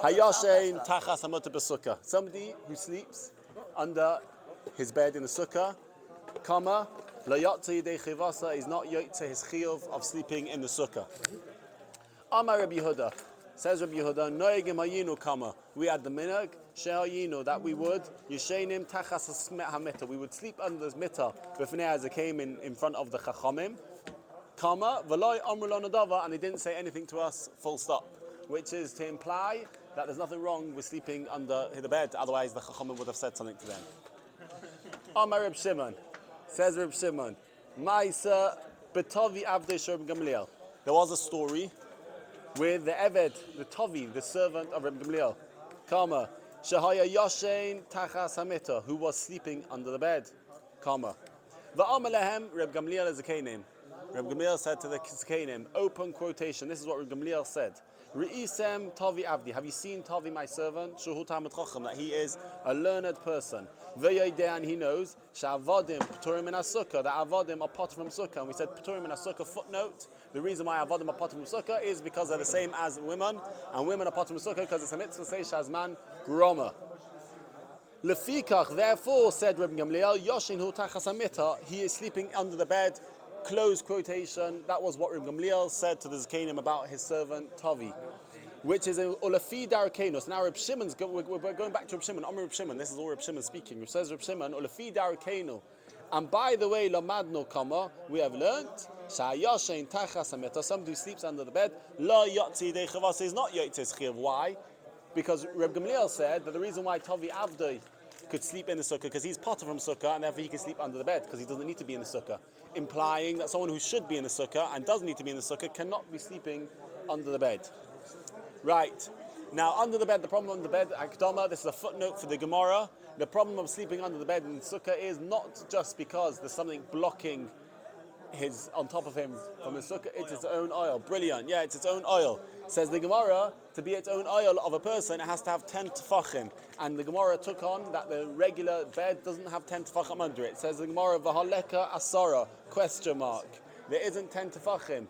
Hayashein tachas hamota b'sukkah. Somebody who sleeps under his bed in the sukkah, comma, lo yotzi yidei chivasa, is not yotze his chiyuv of sleeping in the sukkah. Amar Rabbi Yehuda, says Rabbi Yehuda, noegim hayinu comma, we had the minhag, shehayinu, that we would, yisheinim tachas hamita, we would sleep under this mittah, b'fnei as it came in front of the chachamim, comma, v'loi amru lo nadava, and they didn't say anything to us, full stop. Which is to imply that there's nothing wrong with sleeping under the bed, otherwise the Chachamim would have said something to them. Amar Reb Shimon, says Reb Shimon, Ma'isa b'tovi avdei Reb Gamliel. There was a story with the Eved, the Tovi, the servant of Reb Gamliel, Kama, Shahaya Yoshein Tachas Hamita, who was sleeping under the bed, Kama. Va'amar lehem, Reb Gamliel is a Kenim. Reb Gamliel said to the Kenim, open quotation, this is what Reb Gamliel said. Re'isem Tavi Avdi. Have you seen Tavi, my servant? Shuhu Talmid Chacham, that he is a learned person. Ve'yodeh, and he knows. Sha'avadim P'turim min HaSukkah, that Avadim are pot from Sukkah. And we said P'turim min HaSukkah footnote. The reason why Avadim are pot from Sukkah is because they're the same as women, and women are pot from Sukkah because it's a mitzvah say Shazman Groma. Lefikach, therefore, said Reb Gamliel, Yoshin hu tachas hamita, he is sleeping under the bed. Close quotation. That was what Reb Gamliel said to the Zakanim about his servant Tavi, which is a Ulafi Darukenos. Now Reb Shimon's we're going back to Reb Shimon. Reb Shimon. This is all Reb Shimon speaking. It says Reb Shimon Ulafi Darukeno. And by the way, Lamadno Kama, we have learnt Sha'yashein Tachas Hamita. Somebody who sleeps under the bed, La Yotzi Dei Chavas, is not Yotzes Chiv. Why? Because Reb Gamliel said that the reason why Tavi Avdoi could sleep in the sukkah because he's potter from sukkah, and therefore he can sleep under the bed because he doesn't need to be in the sukkah, implying that someone who should be in the sukkah and doesn't need to be in the sukkah cannot be sleeping under the bed. Right. Now, under the bed, the problem under the bed, Akdama, this is a footnote for the Gemara. The problem of sleeping under the bed in the sukkah is not just because there's something blocking his on top of him from his sukkah, it's its own oil. Brilliant. Yeah, it's its own oil. Says the Gemara, to be its own oil of a person, it has to have 10 tefachim. And the Gemara took on that the regular bed doesn't have 10 tefachim under it. Says the Gemara, V'haleka asara, question mark. There isn't 10 tefachim.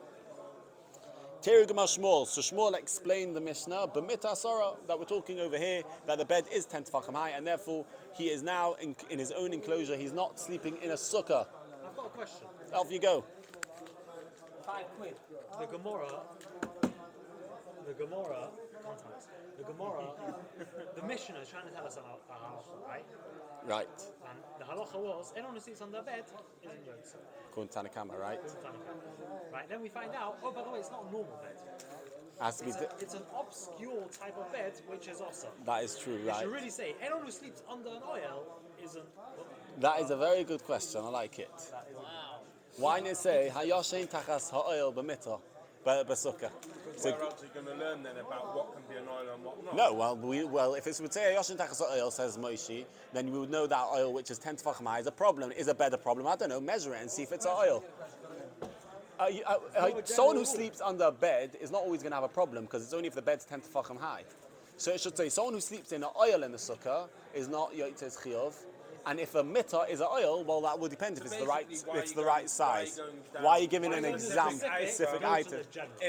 Terugama Shmuel. So Shmuel explained the Mishnah, B'mit asara, that we're talking over here, that the bed is 10 tefachim high, and therefore he is now in his own enclosure. He's not sleeping in a sukkah. I've got a question. Off you go. £5. The Gemara, the Mishnah is trying to tell us about the halacha, right? Right. And the halacha was, anyone who sleeps under a bed isn't yotze. According to Tanakama, right? Right, then we find out, oh, by the way, it's not a normal bed. It's an obscure type of bed, which is awesome. That is true, right? You should really say, anyone who sleeps under an oil isn't... That is a very good question, I like it. Wow. Why did it say, Hayashein tachas ha'oil b'mita, b'sukkah? So where else are you going to learn then about what can be an oil and what not? No, well, if it would say Hayashein tachas ha'oil, says Moshe, then we would know that oil, which is 10 tefachim high, is a problem, is a better problem. I don't know, measure it and see if it's an oil. Someone who sleeps under a bed is not always going to have a problem because it's only if the bed's 10 tefachim high. So it should say someone who sleeps in an oil in the sukkah is not yotzes chiyuv, and if a mittah is an oil, well, that will depend if it's the right size. Why are you giving an specific item?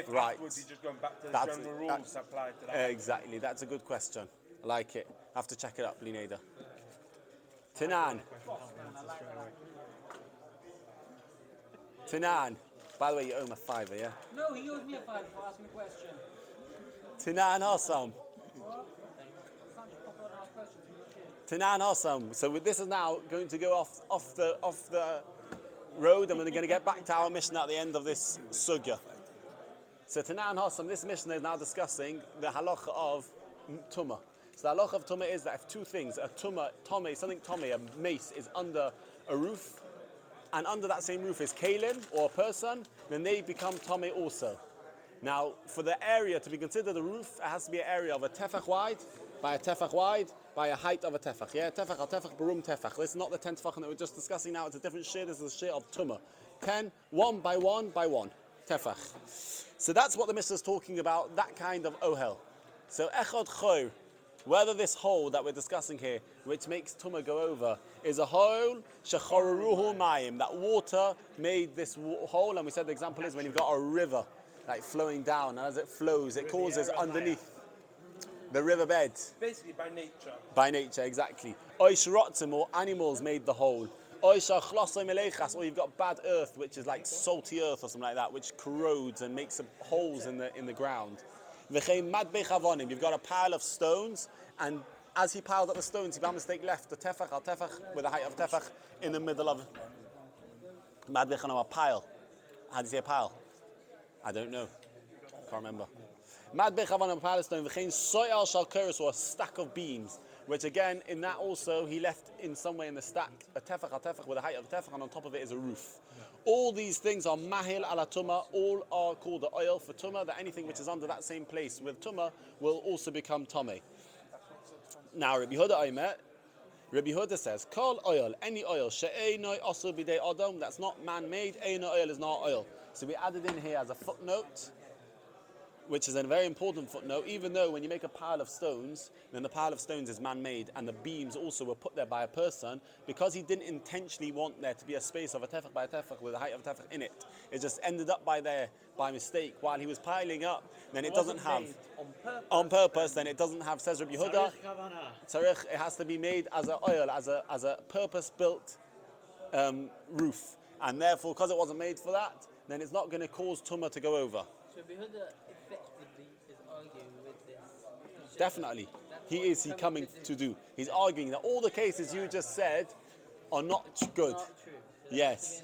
Right. Afterwards you're just going back to the general rules applied to that. Exactly. That's a good question. I like it. I have to check it up, Lineda. Tanan. By the way, you owe him a $5, yeah? No, he owes me a $5 for asking a question. Tanan Hassam. Tanan Hassam. So this is now going to go off the road, and we're going to get back to our mission at the end of this sugya. So Tanan Hassam, this mission is now discussing the halacha of tumah. So the halacha of tumah is that if two things, a mace is under a roof, and under that same roof is kalim, or a person, then they become tameh also. Now, for the area to be considered a roof, it has to be an area of a tefach wide, by a height of a tefach. Yeah, tefach al tefach, barum tefach. This is not the 10 tefach that we're just discussing now, it's a different shir, this is a shir of tumah. 10, 1 by 1 by 1, tefach. So that's what the Mishnah is talking about, that kind of ohel. So echad choy, whether this hole that we're discussing here, which makes tumah go over, is a hole shechoruhu mayim, that water made this hole, and we said the example is when you've got a river like flowing down, and as it flows, it causes underneath. The riverbed. Basically by nature. By nature, exactly. Oish rotzim, or animals made the hole. Oish achlosai melechas, or you've got bad earth, which is like salty earth or something like that, which corrodes and makes holes in the ground. V'chein madbech avonim, you've got a pile of stones, and as he piled up the stones, he by mistake left the tefach al tefach with a height of tefach in the middle of madbech avonim, a pile. How do you say a pile? I don't know. Can't remember. Madbech avonim, Palestine, v'chein soyal shal keres, or a stack of beams. Which again, in that also, he left in some way in the stack a tefach al tefach with a height of tefach, and on top of it is a roof. All these things are mahil ala tumah, all are called the oil for tumah, that anything which is under that same place with tumah will also become tomei. Now, Rabbi Yehuda says, Kol oil, any oil, she'einoi asu bidei adam, that's not man-made, eino oil is not oil. So we added in here as a footnote, which is a very important footnote, even though when you make a pile of stones, then the pile of stones is man-made, and the beams also were put there by a person, because he didn't intentionally want there to be a space of a tefach by a tefach with a height of a tefach in it. It just ended up by there by mistake while he was piling up. Then it doesn't have on purpose. Then it doesn't have, says Rabbi Yehuda, tzarich, it has to be made as a oil, as a purpose-built roof, and therefore, because it wasn't made for that, then it's not going to cause tumah to go over. So Behuda effectively is arguing with this. Definitely. He's coming to do. He's arguing that all the cases you just said are not good. Not true. So Yes.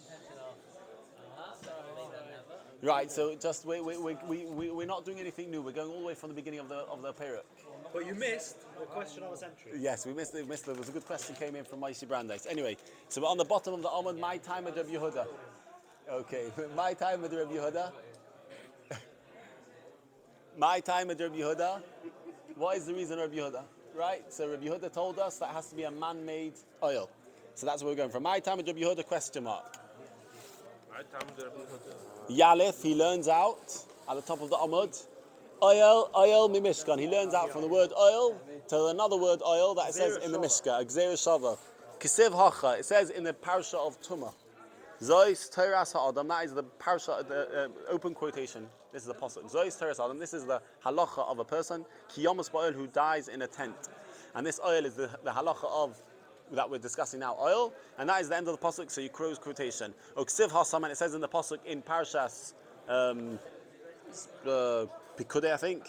Right, so just we're not doing anything new. We're going all the way from the beginning of the Perek. But you missed the question of a century. Yes, we missed it. It was a good question came in from Maishi Brandeis. Anyway, so we're on the bottom of the Amud, my time with Rabbi Yehuda. Okay, my time with Rabbi Yehuda. My time with Rabbi Yehuda. What is the reason Rabbi Yehuda? Right, so Rabbi Yehuda told us that has to be a man-made oil. So that's where we're going from. My time with Rabbi Yehuda, question mark. My time with Rabbi Yehuda. Yalef, he learns out at the top of the Amud. Oil mi Mishkan. He learns out from the word oil to another word oil that it says in the Mishka. Gzeir Shava. Kisiv Hacha. It says in the Parsha of Tumah. Zois Teras Ha'adam. That is the Parsha, the open quotation. This is the pasuk. Zois Teras Ha'adam. This is the halacha of a person. Kiyomas Ba'oil, who dies in a tent. And this oil is the halacha of that we're discussing now, oil, and that is the end of the pasuk. So you close quotation. Oksiv Hasam, and it says in the pasuk in Parshas Pikudei, I think.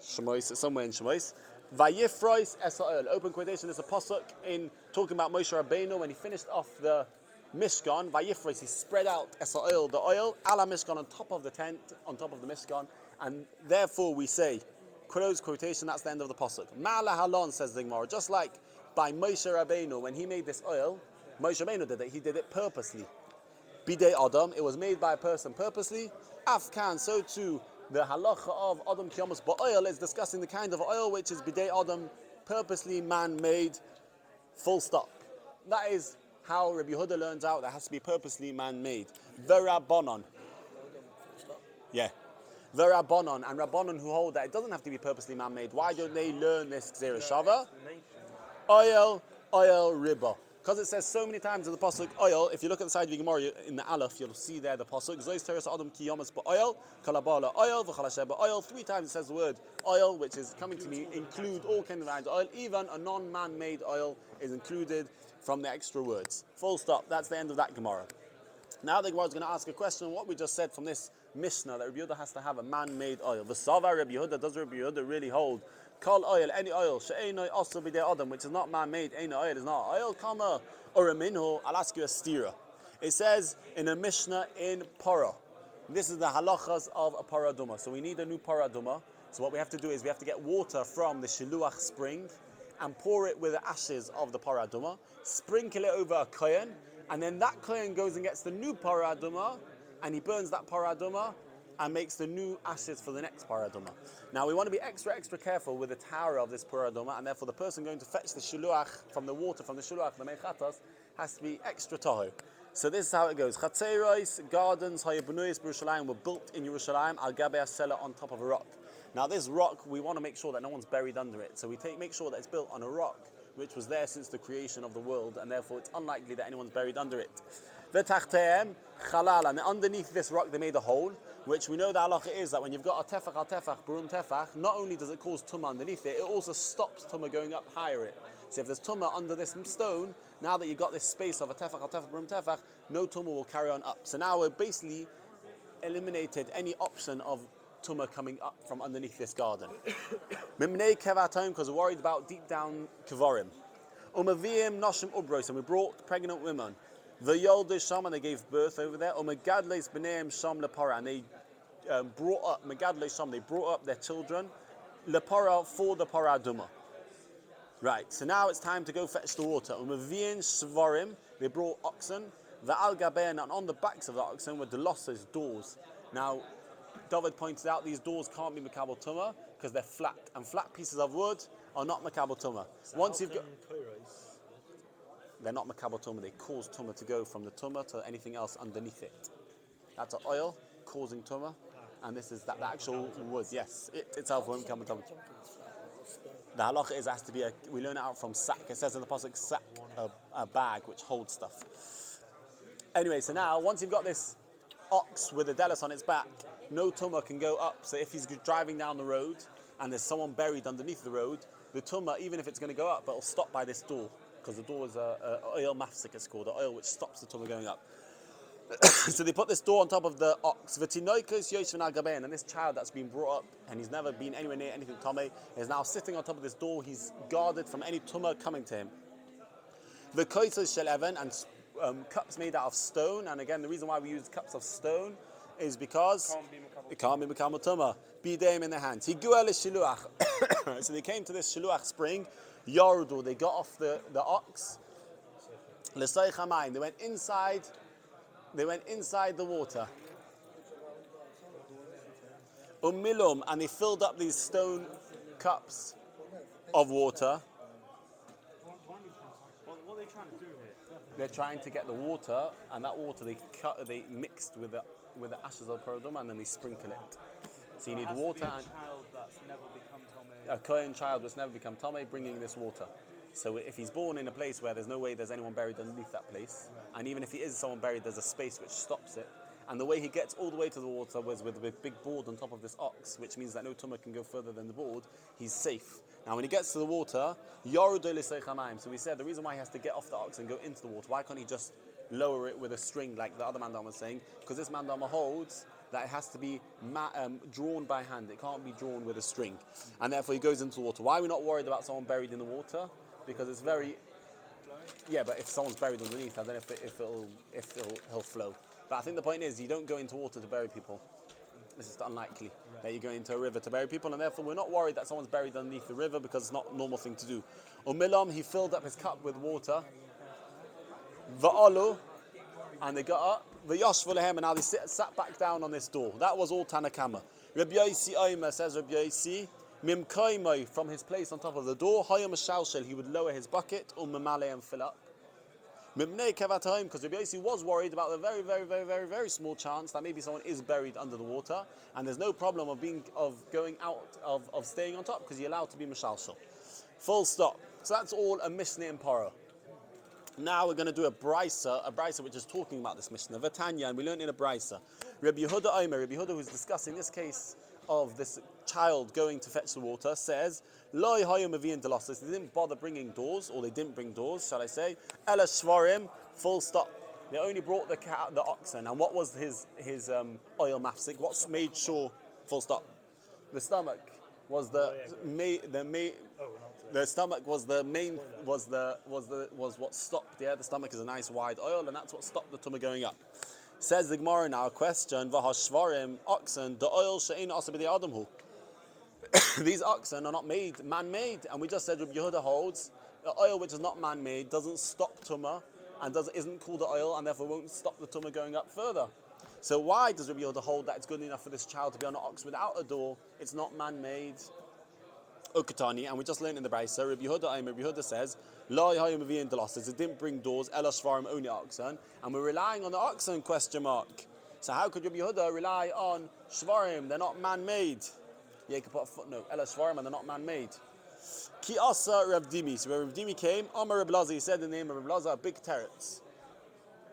Shemois, somewhere in Shemois. Vayifrois es oil. Open quotation. There's a pasuk in talking about Moshe Rabbeinu when he finished off the Mishkan. Vayifrois, he spread out es oil, the oil, ala Mishkan, on top of the tent, on top of the Mishkan, and therefore we say, close quotation. That's the end of the pasuk. Ma'ala halon, says the Gemara, just like by Moshe Rabbeinu, when he made this oil, Moshe Rabbeinu did it. He did it purposely. Bidei Adam, it was made by a person purposely. Afkan, so too, the halacha of Adam Kiyomas Ba'oil is discussing the kind of oil which is Bidei Adam, purposely man-made, full stop. That is how Rabbi Yehuda learns out that has to be purposely man-made. V'Rabbanon. Yeah. V'Rabbanon, and Rabbanon who hold that it doesn't have to be purposely man-made. Why don't they learn this Gzeira Shava? Oil, riba. Because it says so many times in the pasuk oil. If you look at the side of the Gemara in the Aleph, you'll see there the pasuk Zois Teres Adam Ki Yomas Ba'oil, Kalabala oil, V'Chalashe Ba'oil. 3 times it says the word oil, which is coming to me include all kinds of kinds of oil. Even a non-man-made oil is included from the extra words. Full stop. That's the end of that Gemara. Now the Gemara is going to ask a question on what we just said from this Mishnah that Rabbi Yehuda has to have a man-made oil. V'Sava Rabbi Yehuda, does Rabbi Yehuda really hold? Kol oil, any oil, she'einoi also b'dei adam, which is not man-made, eino oil is not oil, kama or a minhu. I'll ask you a stira. It says in a Mishnah in Parah. This is the halachas of a paraduma. So we need a new paraduma. So what we have to do is we have to get water from the shiluach spring and pour it with the ashes of the paraduma, sprinkle it over a kohen, and then that kohen goes and gets the new paraduma, and he burns that paraduma and makes the new ashes for the next paraduma. Now we want to be extra careful with the tower of this paraduma, and therefore the person going to fetch the shiluach from the water from the shiluach, the mechatas, has to be extra tahor. So this is how it goes. Chatzeros, gardens, hayabunois, Yerushalayim were built in Yerushalayim, al gabei cellar on top of a rock. Now this rock, we want to make sure that no one's buried under it. So we make sure that it's built on a rock which was there since the creation of the world, and therefore it's unlikely that anyone's buried under it. V'tachtehem chalal, and underneath this rock they made a hole, which we know the halacha is that when you've got a tefach al tefach, burum tefach, not only does it cause tumah underneath it, it also stops tumah going up higher it. So if there's tumah under this stone, now that you've got this space of a tefach al tefach, burum tefach, no tumah will carry on up. So now we're basically eliminated any option of tumah coming up from underneath this garden. Mimnei kevatom, because we're worried about deep down kevarim. Umavim noshim ubros, and we brought pregnant women. The Yolde Sham, and they gave birth over there. Megadles B'neim Sham Lepara, and they brought up Megadles Sham. They brought up their children Lepara for the Paraduma. Right. So now it's time to go fetch the water. Umavin Shvarim, they brought oxen. The Al Gaben, and on the backs of the oxen were the losses, doors. Now, David pointed out these doors can't be Makabal Tumah because they're flat, and flat pieces of wood are not Makabal Tumah. So once you've got, they're not Makabal Tumah, they cause Tumah to go from the Tumah to anything else underneath it. That's an oil causing Tumah, and this is the actual wood. Yes, it itself won't come Tumah. The halacha is has to be we learn it out from sack. It says in the pasuk sack, a bag which holds stuff. Anyway, so now once you've got this ox with a delis on its back, no tumah can go up. So if he's driving down the road and there's someone buried underneath the road, the tumah, even if it's going to go up, but it'll stop by this door, because the door is a oil mafsik, it's called, the oil which stops the tumah going up. So they put this door on top of the ox. And this child that's been brought up and he's never been anywhere near anything tomei is now sitting on top of this door. He's guarded from any tumah coming to him. The koisos shel even, and cups made out of stone. And again, the reason why we use cups of stone is because it can't be Mekabel Tumah. Bidem in their hands. So they came to this shiluach spring. Yardu, they got off the ox. L'soich hamayim, they went inside. They went inside the water. Umilum, and they filled up these stone cups of water. What are they trying to do here? They're trying to get the water, and that water they mixed with the ashes of paraduma, and then they sprinkle it. So you need water and child that's never become tomei. a Kohen child that's never become tomei, bringing this water. So if he's born in a place where there's no way there's anyone buried underneath that place, and even if he is someone buried, there's a space which stops it. And the way he gets all the way to the water was with a big board on top of this ox, which means that no tumah can go further than the board. He's safe. Now when he gets to the water, so we said the reason why he has to get off the ox and go into the water, why can't he just lower it with a string like the other mandama was saying? Because this mandama holds that it has to be drawn by hand. It can't be drawn with a string. And therefore he goes into the water. Why are we not worried about someone buried in the water? Because it's very, but if someone's buried underneath, I don't know if he'll flow. But I think the point is, you don't go into water to bury people. It's just unlikely that you go into a river to bury people, and therefore we're not worried that someone's buried underneath the river because it's not a normal thing to do. Umilam, he filled up his cup with water. Va'alu, and they got up. V'yashvu lehem, and now they sat back down on this door. That was all Tanakama. Rabbi Yosi Omer says, Rabbi Yosi, Mimkaimai, from his place on top of the door, Hayam Shalshel, he would lower his bucket, Mamale, and fill up. Mimnei Kevatahim, because Rabbi Yosi was worried about the very, very, very, very, very small chance that maybe someone is buried under the water, and there's no problem of going out, of staying on top, because you're allowed to be Mishalshel. Full stop. So that's all a Mishnah in Parah. Now we're going to do a brisa which is talking about this Mishnah, Vatanya, and we learned in a brisa. Rabbi Yehuda Omer, Rabbi Yehuda, who's discussing this case of this child going to fetch the water, says, Loi hayom aviin delosis. They didn't bother bringing doors, or they didn't bring doors, shall I say? Ela shvarim, full stop. They only brought the oxen, and what was his oil mafsik? What's made sure? Full stop. The stomach was the stomach was the main was what stopped. Yeah, the stomach is a nice wide oil, and that's what stopped the tumah going up. Says the Gemara now, question, Vahashvarim, oxen, the oil she'ein asa b'dei adamhu. These oxen are not man-made, and we just said Rabbi Yehuda holds the oil which is not man-made doesn't stop tumah and isn't called the oil, and therefore won't stop the tumah going up further. So why does Rabbi Yehuda hold that it's good enough for this child to be on an ox without a door? It's not man-made. Ukatani, and we just learned in the Brisa, Rabbi Yehuda says, Lo hayom aviin delosis. It didn't bring doors, ela shvarim, only oxen, and we're relying on the oxen, question mark. So how could Rabbi Yehuda rely on shvarim? They're not man-made. Yeah, you can put a footnote, ela shvarim, and they're not man-made. Ki asa Rav Dimi. So when Rav Dimi came, Amar Rav Laza, he said the name of Rav Laza, big teretz.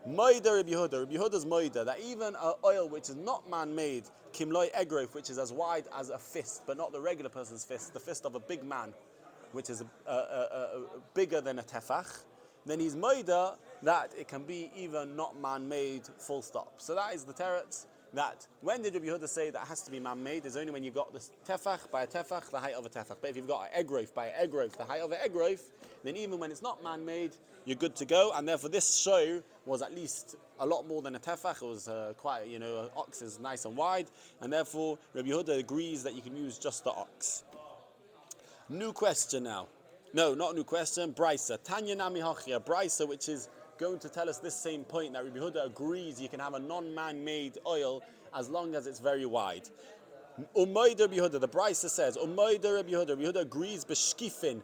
Moida Rabbi Yehuda. Rabbi Yehuda's moida that even an oil which is not man-made, kimloi egrof, which is as wide as a fist, but not the regular person's fist, the fist of a big man, which is bigger than a tefach, then he's moida that it can be even not man-made, full stop. So that is the teretz. That when did Rabbi Yehuda say that has to be man-made is only when you've got this tefach by a tefach, the height of a tefach. But if you've got an egrof by an egrof, the height of an egrof, then even when it's not man-made, you're good to go. And therefore this show was at least a lot more than a tefach. It was quite, an ox is nice and wide. And therefore Rabbi Yehuda agrees that you can use just the ox. New question now. No, not new question. Brisa. Tanya Nami Hachia. Brisa, which is going to tell us this same point that Rabbi Yehuda agrees you can have a non-man-made oil as long as it's very wide. Umayda Rabbi Yehuda, the Brisa says, Umayda Rabbi Yehuda. Rabbi Yehuda agrees b'shkifin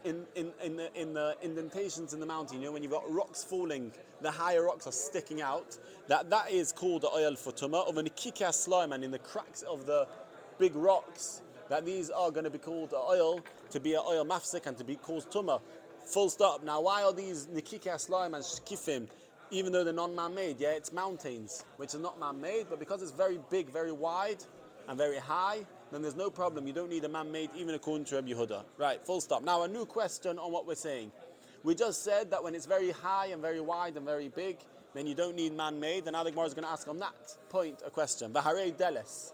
in the indentations in the mountain. When you've got rocks falling, the higher rocks are sticking out. That is called the oil for tumah. Of an ikika slime, and in the cracks of the big rocks, that these are going to be called oil to be an oil mafsik and to be called tumah. Full stop. Now, why are these nikika slime and shkifim, even though they're non-man-made? Yeah, it's mountains, which are not man-made, but because it's very big, very wide, and very high, then there's no problem. You don't need a man-made, even according to Rabbi Yehuda. Right, full stop. Now, a new question on what we're saying. We just said that when it's very high and very wide and very big, then you don't need man-made. And now the Gemara is going to ask on that point a question. V'harei deles.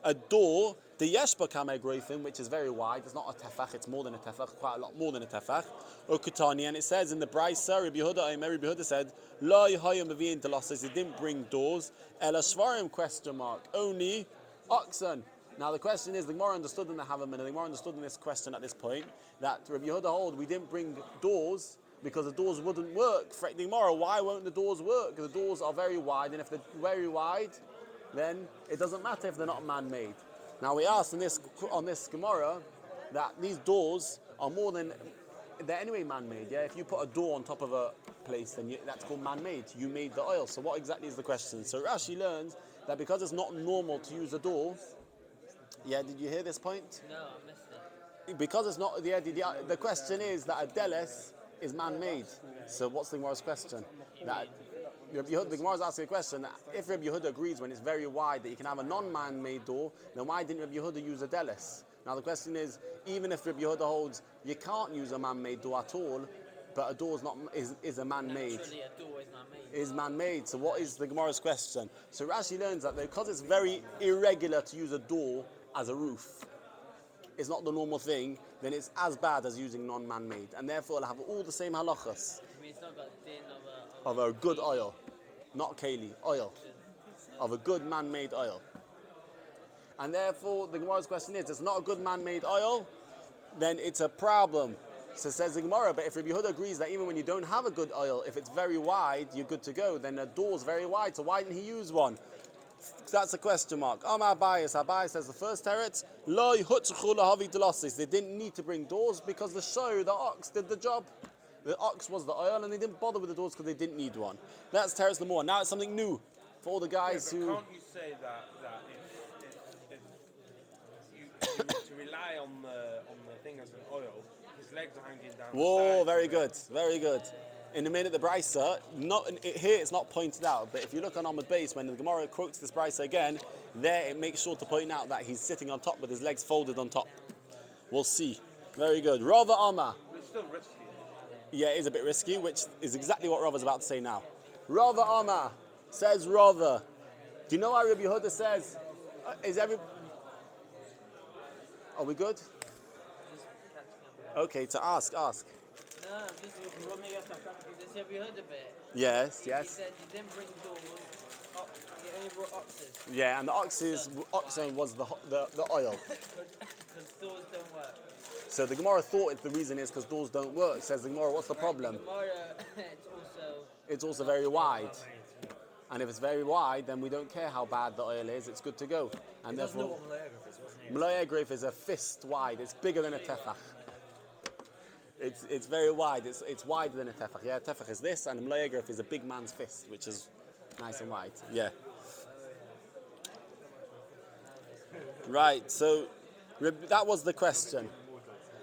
A door, the yeshba kamei groifim, which is very wide. It's not a tefach, it's more than a tefach, quite a lot more than a tefach. Ukutani, and it says in the Brisa, Rabbi Yehuda said, Lo yihayim b'vi'in delosses, he didn't bring doors. Ela shvarim, question mark, only oxen. Now the question is, the Gemara understood in the Havamim, and the Gemara understood in this question at this point, that Rabbi Yehuda hold, we didn't bring doors because the doors wouldn't work. For the Gemara, why won't the doors work? Because the doors are very wide, and if they're very wide, then it doesn't matter if they're not man-made. Now we asked on this Gemara that these doors are more than, they're anyway man-made. Yeah, if you put a door on top of a place, then that's called man-made. You made the oil. So what exactly is the question? So Rashi learns that because it's not normal to use a door. Yeah, did you hear this point? No, I missed it. Because it's not the question is that a deles is man-made. So what's the Gemara's question? That the Gemara is asking a question that if Rabbi Yehuda agrees when it's very wide that you can have a non-man-made door, then why didn't Rabbi Yehuda use a delis? Now the question is, even if Rabbi Yehuda holds you can't use a man-made door at all, but a door is a man-made. Naturally, a door is man-made. Is man-made. So what is the Gemara's question? So Rashi learns that because it's very irregular to use a door as a roof, it's not the normal thing, then it's as bad as using non-man-made, and therefore it'll have all the same halachas. It's not got din Of a good oil, not keli, oil, of a good man-made oil. And therefore, the Gemara's question is, it's not a good man-made oil, then it's a problem. So says the Gemara, but if Rabbi Yehuda agrees that even when you don't have a good oil, if it's very wide, you're good to go, then the door's very wide, so why didn't he use one? That's a question mark. Amar Abayis says the first teretz, Lo yhutzchu lahavi delosis. They didn't need to bring doors because the ox did the job. The ox was the oil, and they didn't bother with the doors because they didn't need one. That's teretz number one. Now it's something new for all the guys who. Can't you say that if you to rely on the thing as an oil, his legs are hanging down. Whoa, very good, very good. In a minute, the Brisa, here it's not pointed out, but if you look on Ahmad Base, when the Gemara quotes this Brisa again, there it makes sure to point out that he's sitting on top with his legs folded on top. We'll see. Very good. Rava Amma. It's still risky. Yeah, it is a bit risky, which is exactly what Rava's about to say now. Rava Amma says Rava. Do you know why Rabbi Yehuda says, are we good? Okay, to ask. No, just have you heard of it? Yes. He said you didn't bring doors, you only brought oxes. Yeah, and the oxen was the oil. Because doors don't work. So the Gemara thought the reason is because doors don't work. Says the Gemara, what's the problem? Gemara, It's also very wide. And if it's very wide, then we don't care how bad the oil is, it's good to go. And therefore, Maloya Grave is a fist wide, it's bigger than a tefach. It's very wide, it's wider than a tefach. Yeah, a tefach is this, and a Maloya Grave is a big man's fist, which is nice and wide. Yeah. Right, so that was the question.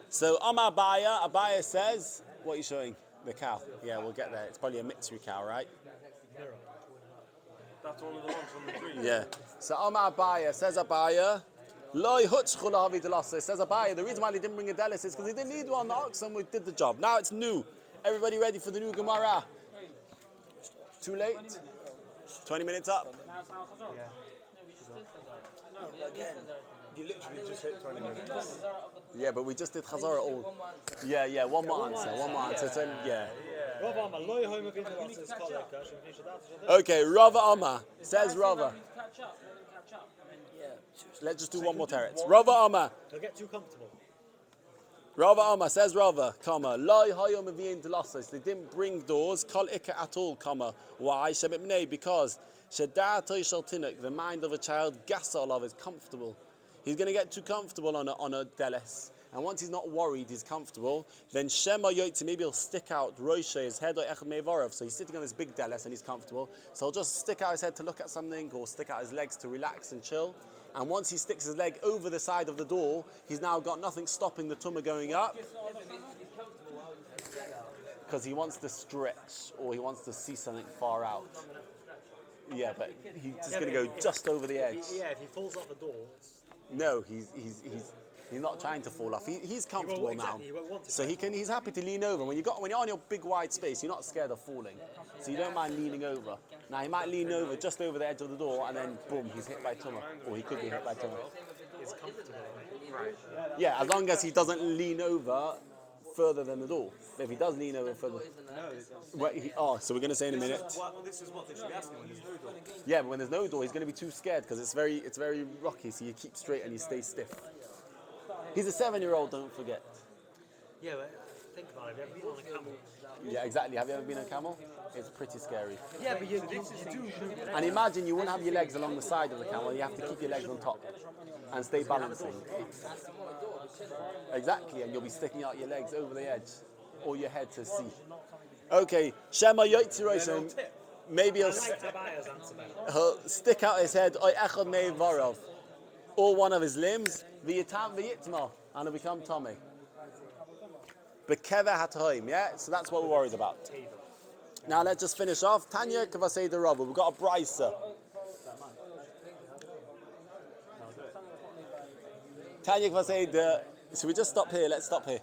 So Abaya says, what are you showing? The cow. Yeah, we'll get there. It's probably a mitzvah cow, right? After one of the ones on the tree. Yeah. So Amar Abaya says Abaya. Loi hutchchul havi delasa. Says Abaya. The reason why they didn't bring a delis is because they didn't need one. The oxen did the job. Now it's new. Everybody ready for the new Gemara? Too late? 20 minutes up? You literally just hit 20 minutes. Yeah, but we just did Chazara all. Yeah, one more answer. So, yeah. Okay, Rava Amma. Says Rava. Let's just do one more teretz. Rava Amma. They'll get too comfortable. Rava Amma says Rava, comma, Loi hayom aviin delassos. They didn't bring doors, kol ikka at all, comma. Why? Shebitmnei, because Shadatoy shel tinuk, the mind of a child, gasol is comfortable. He's going to get too comfortable on a deles. And once he's not worried, he's comfortable, then Shema Yoitzi, maybe he'll stick out Roisha, his head, or Echad Mevarov. So he's sitting on this big deles and he's comfortable. So he'll just stick out his head to look at something, or stick out his legs to relax and chill. And once he sticks his leg over the side of the door, he's now got nothing stopping the tumah going up. Because he wants to stretch, or he wants to see something far out. Yeah, but he's just going to go just over the edge. If he falls off the door, No, he's not trying to fall off. He's comfortable now, so he's happy to lean over. When you're on your big wide space, you're not scared of falling, so you don't mind leaning over. Now he might lean over just over the edge of the door, and then boom, he's hit by tumah, or he could be hit by tumah. it's comfortable. Yeah, as long as he doesn't lean over further than the door. If he does lean over further, so we're going to say in a minute. This is what they should be asking when there's no door. Yeah, but when there's no door, he's going to be too scared because it's very rocky. So you keep straight and you stay stiff. He's a 7-year-old, don't forget. Yeah, but think about it. Have you ever been on a camel? Yeah, exactly. Have you ever been on a camel? It's pretty scary. Yeah, but you do. And imagine you wouldn't have your legs along the side of the camel. You have to keep your legs on top and stay balancing. Exactly, and you'll be sticking out your legs over the edge or your head to see. Okay, Shema Yoitzi. Maybe he'll stick out his head, or one of his limbs, and he'll become Tommy. Bekeva hatoim, yeah? So that's what we're worried about. Now let's just finish off. Tanya Kavasei the Rabba. We've got a brisa. Tanya Kavasei the. So we just stop here. Let's stop here.